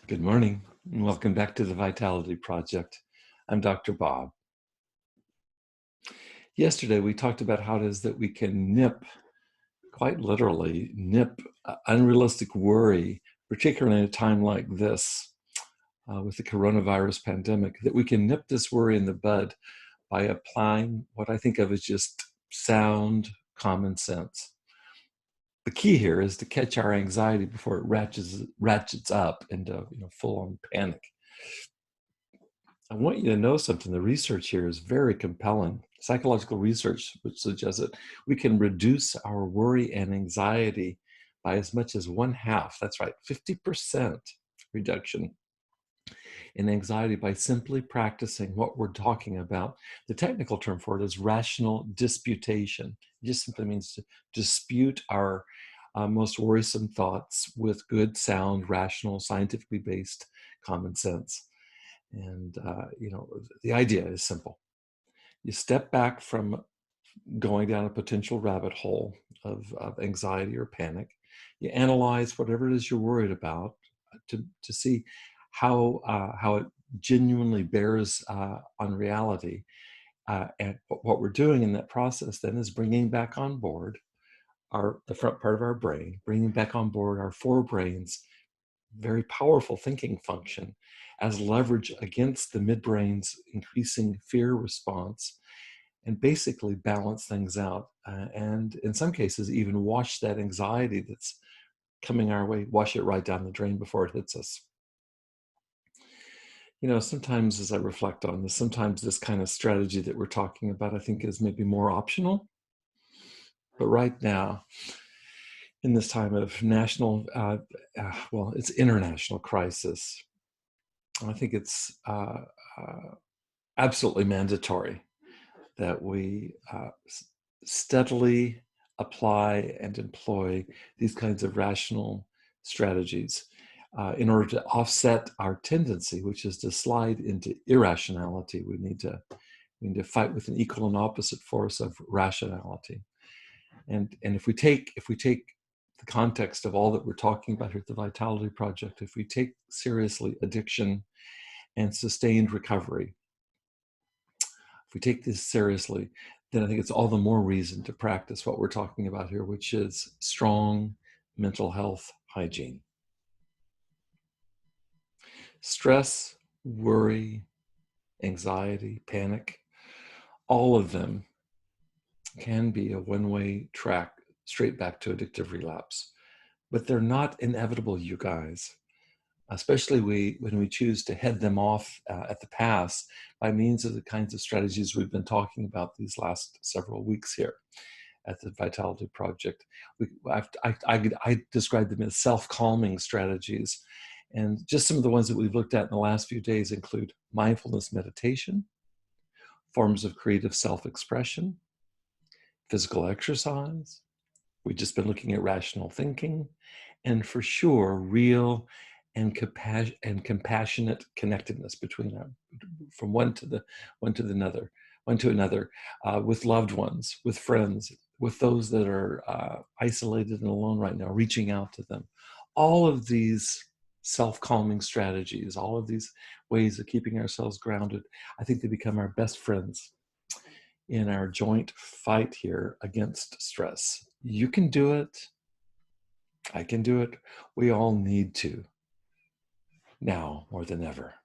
Good morning, and welcome back to the Vitality Project. I'm Dr. Bob. Yesterday, we talked about how it is that we can quite literally nip unrealistic worry, particularly in a time like this with the coronavirus pandemic, that we can nip this worry in the bud by applying what I think of as just sound common sense. The key here is to catch our anxiety before it ratchets up into full-on panic. I want you to know something. The research here is very compelling. Psychological research, which suggests that we can reduce our worry and anxiety by as much as 1/2. That's right, 50% reduction in anxiety by simply practicing what we're talking about. The technical term for it is rational disputation. It just simply means to dispute our most worrisome thoughts with good, sound, rational, scientifically based common sense. And, the idea is simple. You step back from going down a potential rabbit hole of anxiety or panic. You analyze whatever it is you're worried about to see how it genuinely bears on reality. And what we're doing in that process then is bringing back on board the front part of our brain, bringing back on board our forebrain's very powerful thinking function as leverage against the midbrain's increasing fear response, and basically balance things out. And in some cases, even wash that anxiety that's coming our way, wash it right down the drain before it hits us. Sometimes as I reflect on this, sometimes this kind of strategy that we're talking about, I think is maybe more optional. But right now, in this time of it's international crisis, I think it's absolutely mandatory that we steadily apply and employ these kinds of rational strategies in order to offset our tendency, which is to slide into irrationality. We need to fight with an equal and opposite force of rationality. And if we take the context of all that we're talking about here at the Vitality Project, if we take seriously addiction and sustained recovery, if we take this seriously, then I think it's all the more reason to practice what we're talking about here, which is strong mental health hygiene. Stress, worry, anxiety, panic, all of them can be a one-way track straight back to addictive relapse. But they're not inevitable, you guys, especially when we choose to head them off at the pass by means of the kinds of strategies we've been talking about these last several weeks here at the Vitality Project. I describe them as self-calming strategies. And just some of the ones that we've looked at in the last few days include mindfulness meditation, forms of creative self-expression, physical exercise. We've just been looking at rational thinking, and for sure, real and compassionate connectedness from one to another, with loved ones, with friends, with those that are isolated and alone right now, reaching out to them. All of these self-calming strategies, all of these ways of keeping ourselves grounded, I think they become our best friends in our joint fight here against stress. You can do it. I can do it. We all need to, now more than ever.